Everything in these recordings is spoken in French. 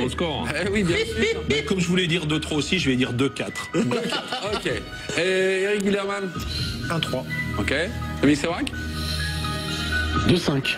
au score. Oui, bien sûr. Mais comme je voulais dire 2-3 aussi, je vais dire 2-4. Ok. Et Eric Guillerman? 1-3. Ok. Dominique Sévrac? 2-5.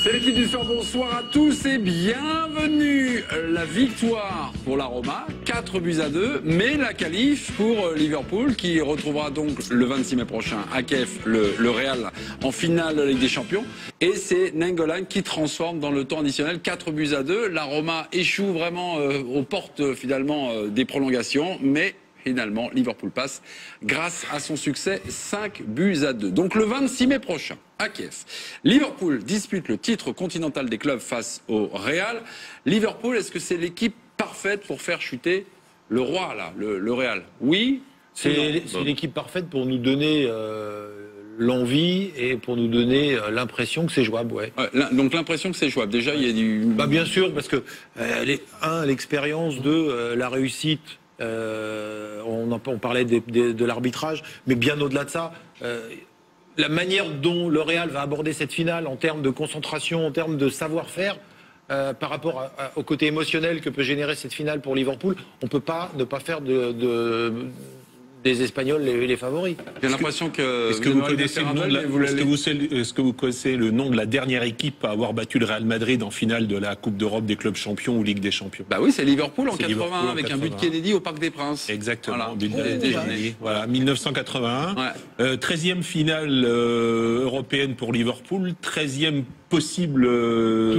C'est l'équipe du soir, bonsoir à tous et bienvenue. La victoire pour la Roma, 4-2, mais la qualif pour Liverpool qui retrouvera donc le 26 mai prochain à Kiev le Real en finale de la Ligue des Champions. Et c'est Nainggolan qui transforme dans le temps additionnel 4-2. La Roma échoue vraiment aux portes finalement des prolongations, mais finalement Liverpool passe grâce à son succès 5-2. Donc le 26 mai prochain à Kiev, Liverpool dispute le titre continental des clubs face au Real. Liverpool, est-ce que c'est l'équipe parfaite pour faire chuter le roi là, le Real? Oui. C'est l'équipe parfaite pour nous donner l'envie et pour nous donner l'impression que c'est jouable, ouais. Donc l'impression que c'est jouable. Déjà, il y a du... Bah bien sûr, parce que l'expérience, la réussite. On parlait de l'arbitrage, mais bien au-delà de ça, la manière dont le Real va aborder cette finale en termes de concentration, en termes de savoir-faire, par rapport au côté émotionnel que peut générer cette finale pour Liverpool, on ne peut pas ne pas faire des Espagnols les favoris. J'ai l'impression que... Est-ce que vous connaissez le nom de la dernière équipe à avoir battu le Real Madrid en finale de la Coupe d'Europe des clubs champions ou Ligue des champions? Bah oui, c'est Liverpool en 81 Liverpool avec un but de Kennedy au Parc des Princes. Exactement, Voilà. Voilà, 1981. Ouais. 13e finale européenne pour Liverpool, 13e possible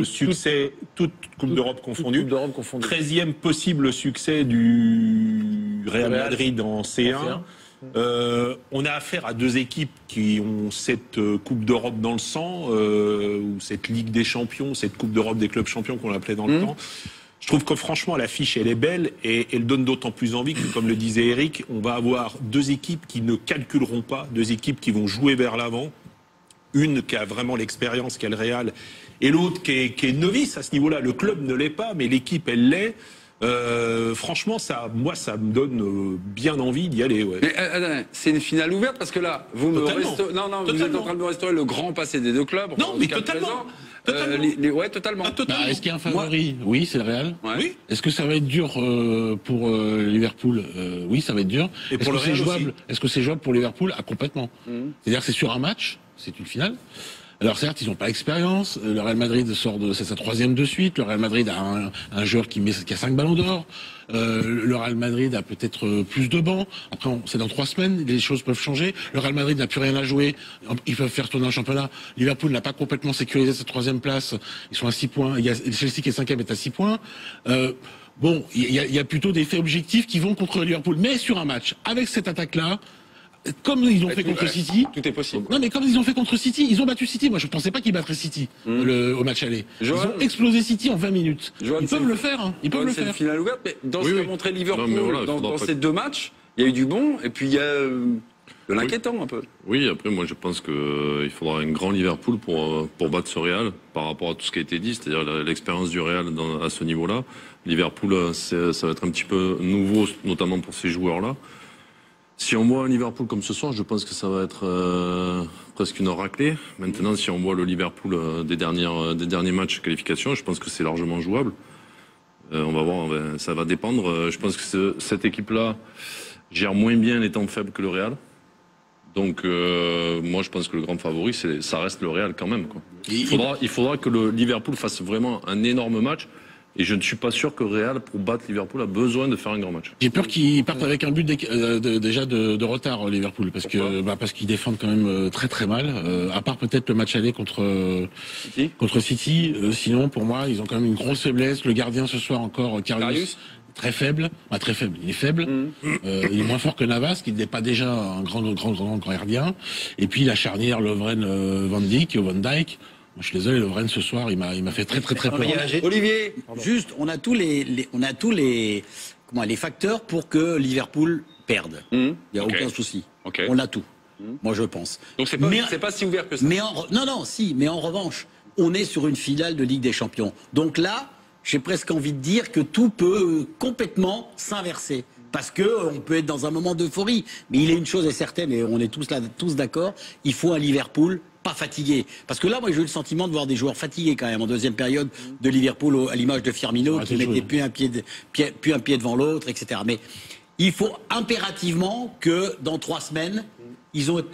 succès, toute Coupe d'Europe confondue. 13e possible succès du Real Madrid en C1. On a affaire à deux équipes qui ont cette Coupe d'Europe dans le sang, ou cette Ligue des Champions, cette Coupe d'Europe des clubs champions qu'on l'appelait dans le temps. Je trouve que franchement l'affiche elle est belle et elle donne d'autant plus envie que, comme le disait Eric, on va avoir deux équipes qui ne calculeront pas, deux équipes qui vont jouer vers l'avant. Une qui a vraiment l'expérience, qui est le Real, et l'autre qui est novice à ce niveau-là. Le club ne l'est pas, mais l'équipe, elle l'est. Franchement, moi, ça me donne bien envie d'y aller. Ouais. Mais c'est une finale ouverte parce que là, vous me restaurez... Non, vous êtes en train de me restaurer le grand passé des deux clubs. Non, mais totalement. Ouais, totalement. Est-ce qu'il y a un favori? Oui, c'est le Real. Ouais. Oui. Est-ce que ça va être dur pour Liverpool? Oui, ça va être dur. Et pour le Real aussi. Est-ce que c'est jouable pour Liverpool? Complètement. C'est-à-dire que c'est sur un match, c'est une finale. Alors certes, ils n'ont pas l'expérience. Le Real Madrid c'est sa 3e de suite. Le Real Madrid a un joueur qui a 5 ballons d'or. Le Real Madrid a peut-être plus de bancs. Après, c'est dans 3 semaines, les choses peuvent changer. Le Real Madrid n'a plus rien à jouer. Ils peuvent faire tourner un championnat. Liverpool n'a pas complètement sécurisé sa 3e place. Ils sont à 6 points. Il y a Chelsea qui est 5e est à 6 points. Bon, il y a plutôt des faits objectifs qui vont contre Liverpool. Mais sur un match, avec cette attaque-là, comme ils ont fait contre City. Tout est possible. Non, mais comme ils ont fait contre City, ils ont battu City. Moi, je pensais pas qu'ils battraient City au match aller. Ils ont explosé City en 20 minutes. Ils peuvent le faire. Ils peuvent le faire. C'est une finale ouverte, mais dans ce qu'a montré Liverpool, dans ces deux matchs, il y a eu du bon, et puis il y a de l'inquiétant un peu. Oui, après, moi, je pense qu'il faudra un grand Liverpool pour battre ce Real, par rapport à tout ce qui a été dit, c'est-à-dire l'expérience du Real à ce niveau-là. Liverpool, ça va être un petit peu nouveau, notamment pour ces joueurs-là. Si on voit un Liverpool comme ce soir, je pense que ça va être presque une raclée. Maintenant, si on voit le Liverpool des derniers matchs de qualification, je pense que c'est largement jouable. On va voir, ça va dépendre. Je pense que cette équipe-là gère moins bien les temps faibles que le Real. Donc, moi, je pense que le grand favori, ça reste le Real quand même, quoi. Il faudra que le Liverpool fasse vraiment un énorme match. Et je ne suis pas sûr que Real, pour battre Liverpool, a besoin de faire un grand match. J'ai peur qu'ils partent avec un but déjà de retard, Liverpool, parce qu'ils défendent quand même très très mal. À part peut-être le match aller contre City. Sinon, pour moi, ils ont quand même une grosse faiblesse. Le gardien ce soir encore, Karius. Très faible, très faible. Il est faible. Il est moins fort que Navas, qui n'est pas déjà un grand gardien. Et puis la charnière Lovren-Van Dijk. Moi, je suis désolé, Lovren ce soir, il m'a fait très peur. Olivier, juste, on a tous les facteurs pour que Liverpool perde. Il n'y a aucun souci. On a tout. Moi, je pense. Donc c'est pas si ouvert que ça. Mais mais en revanche, on est sur une finale de Ligue des Champions. Donc là, j'ai presque envie de dire que tout peut complètement s'inverser. Parce qu'on peut être dans un moment d'euphorie. Mais il est une chose est certaine, et on est tous d'accord, il faut un Liverpool pas fatigués. Parce que là, moi, j'ai eu le sentiment de voir des joueurs fatigués quand même en deuxième période de Liverpool, à l'image de Firmino, qui mettait plus un pied devant l'autre, etc. Mais il faut impérativement que dans 3 semaines, ils ont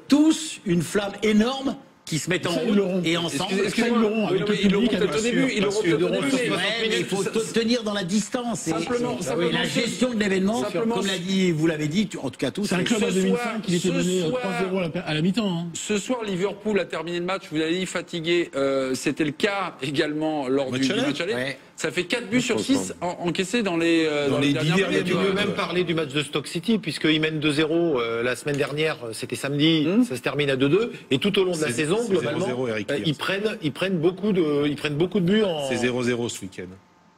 tous une flamme énorme qui se mettent en route et ensemble. Ils l'auront peut-être au début. Il faut tenir dans la distance. Simplement, la gestion de l'événement, comme l'a dit, vous l'avez dit, en tout cas tous. C'est un club en 2005 qui était mené 3-0 à la mi-temps. Ce soir, Liverpool a terminé le match, vous l'avez dit, fatigué. C'était le cas également lors du match aller. Ouais. Ça fait 4 buts sur 6 encaissés dans les dernières minutes. Tu peux même parler du match de Stoke City, puisqu'ils mènent 2-0 la semaine dernière, c'était samedi, ça se termine à 2-2. Et tout au long de la saison, globalement, ils prennent beaucoup de buts en... C'est 0-0 ce week-end.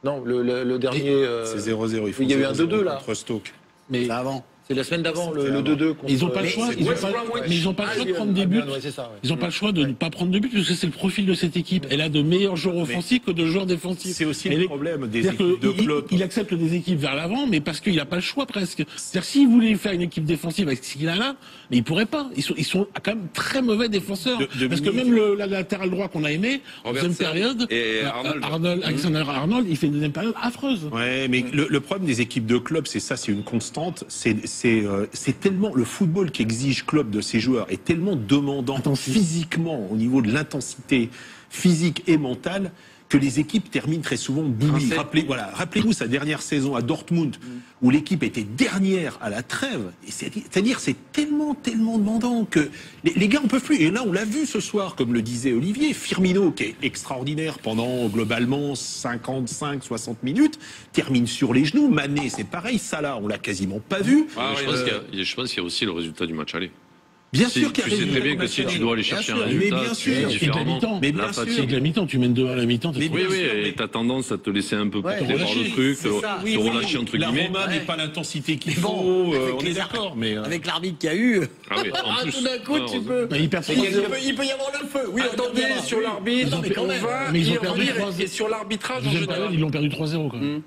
Non, le dernier... C'est 0-0. Il y a eu un 2-2 là. Contre Stoke. Mais avant. C'est la semaine d'avant, le 2-2. Ils n'ont pas le choix. Ils n'ont pas le choix de prendre des buts. Ils n'ont pas le choix de ne pas prendre de buts parce que c'est le profil de cette équipe. Elle a de meilleurs joueurs offensifs que de joueurs défensifs. C'est aussi le problème des équipes de clubs. Il accepte des équipes vers l'avant, mais parce qu'il n'a pas le choix presque. C'est-à-dire s'il voulait faire une équipe défensive avec ce qu'il a là, mais il pourrait pas. Ils sont quand même très mauvais défenseurs. Parce que même le latéral droit qu'on a aimé en deuxième période, Alexander Arnold, il fait une deuxième période affreuse. Ouais, mais le problème des équipes de clubs, c'est ça, c'est une constante. C'est tellement le football qui exige club de ses joueurs est tellement demandant physiquement au niveau de l'intensité physique et mentale que les équipes terminent très souvent bouillies. Rappelez-vous sa dernière saison à Dortmund où l'équipe était dernière à la trêve. C'est-à-dire c'est tellement demandant que les gars on peut plus. Et là on l'a vu ce soir, comme le disait Olivier, Firmino qui est extraordinaire pendant globalement 55-60 minutes termine sur les genoux. Mané c'est pareil. Salah on l'a quasiment pas vu. Je pense qu'il y a aussi le résultat du match aller. Bien sûr qu'il y a tu sais très bien que si tu dois aller chercher un résultat, tu fais différemment. Mais bien sûr, c'est de la mi-temps, tu mènes 2 à la mi-temps. Oui, et t'as tendance à te laisser un peu porter par le truc, te relâcher entre guillemets. La Roma n'est pas l'intensité qu'il faut, on est d'accord. Mais avec l'arbitre qu'il y a eu, tout d'un coup, tu peux. Il peut y avoir le feu. Oui, attendez, sur l'arbitre, on va y revenir. Et sur l'arbitrage en général. Ils l'ont perdu 3-0 quand même.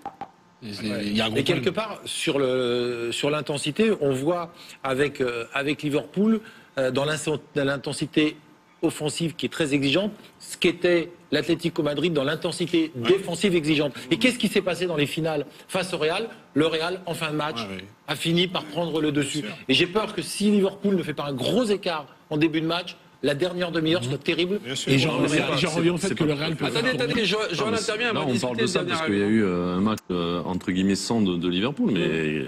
Et quelque part, sur l'intensité, on voit avec Liverpool, dans l'intensité offensive qui est très exigeante, ce qu'était l'Atlético Madrid dans l'intensité défensive exigeante. Et qu'est-ce qui s'est passé dans les finales face au Real? Le Real, en fin de match, a fini par prendre le dessus. Et j'ai peur que si Liverpool ne fait pas un gros écart en début de match, la dernière demi-heure soit terrible. Et j'en reviens au fait que le Real peut... Attendez, Jean intervient. Là, on parle de ça parce qu'il y a eu un match, entre guillemets, sans de Liverpool, mais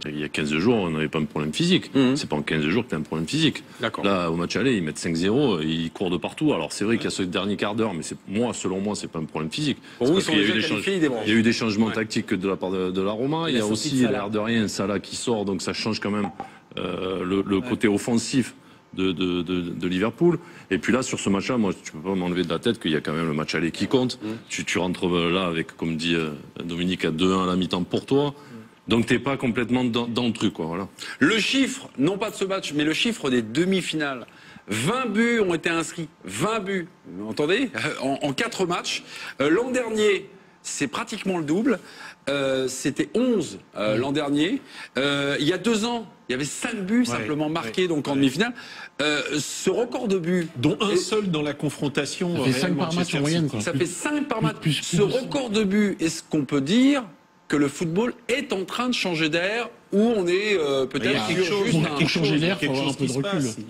il y a 15 jours, on n'avait pas un problème physique. C'est pas en 15 jours que tu as un problème physique. Là, au match aller, ils mettent 5-0, ils courent de partout. Alors, c'est vrai qu'il y a ce dernier quart d'heure, mais selon moi, c'est pas un problème physique. Il y a eu des changements tactiques de la part de la Roma. Il y a aussi, l'air de rien, Salah qui sort, donc ça change quand même le côté offensif de Liverpool. Et puis là, sur ce match-là, moi, tu peux pas m'enlever de la tête qu'il y a quand même le match aller qui compte. Tu rentres là avec, comme dit Dominique, à 2-1 à la mi-temps pour toi. Donc t'es pas complètement dans le truc, quoi. Voilà. Le chiffre, non pas de ce match, mais le chiffre des demi-finales. 20 buts ont été inscrits. 20 buts, vous entendez, en 4 matchs. L'an dernier, c'est pratiquement le double. C'était 11 l'an dernier. Il y a 2 ans, il y avait 5 buts simplement marqués donc en demi-finale. Ce record de buts, dont un seul dans la confrontation, ça fait 5 par match en moyenne. Ça fait 5 par match. Ce record de buts, est-ce qu'on peut dire que le football est en train de changer d'air, ou on est peut-être Il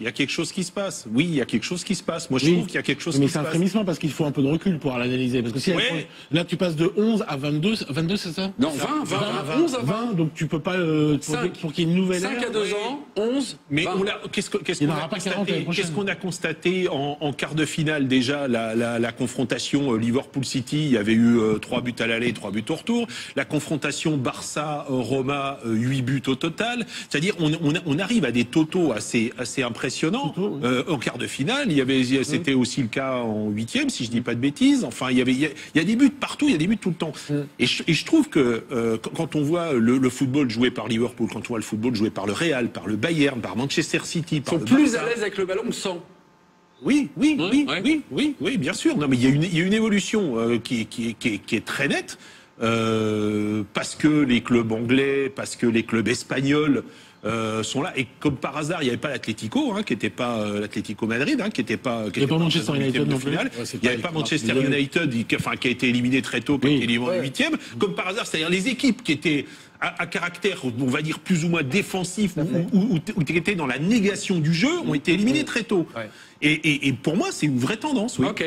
y a quelque chose qui se passe. Oui, il y a quelque chose qui se passe. Moi, je trouve qu'il y a quelque chose qui se passe. Mais c'est un frémissement parce qu'il faut un peu de recul pour l'analyser. Parce que si là, tu passes de 11 à 22, 22 c'est ça? Non, 11 à 20. Donc tu peux pas, pour qu'il y ait une nouvelle 5 à 2 ans, 11. Mais qu'est-ce qu'on a constaté en quart de finale déjà, la confrontation Liverpool-City, il y avait eu 3 buts à l'aller, 3 buts au retour. La confrontation Barça-Roma, 8 buts au total. C'est-à-dire, on arrive à des totaux assez impressionnants. En quart de finale, c'était aussi le cas en 8e, si je dis pas de bêtises. Enfin, il y a des buts partout, il y a des buts tout le temps. Et je trouve que quand on voit le football joué par Liverpool, quand on voit le football joué par le Real, par le Bayern, par Manchester City, ils sont plus à l'aise avec le ballon que sans. Oui, bien sûr. Non, mais il y a une évolution qui est très nette. Parce que les clubs anglais, parce que les clubs espagnols sont là. Et comme par hasard, il n'y avait pas l'Atlético, qui n'était pas l'Atlético Madrid, qui n'était pas. Il n'y avait pas Manchester United non plus. Il n'y avait pas Manchester United, qui a été éliminé très tôt, qui a été éliminé en 8e. Comme par hasard, c'est-à-dire les équipes qui étaient à caractère, on va dire, plus ou moins défensif, ou qui étaient dans la négation du jeu, ont été éliminées très tôt. Et pour moi, c'est une vraie tendance. Oui. Ok.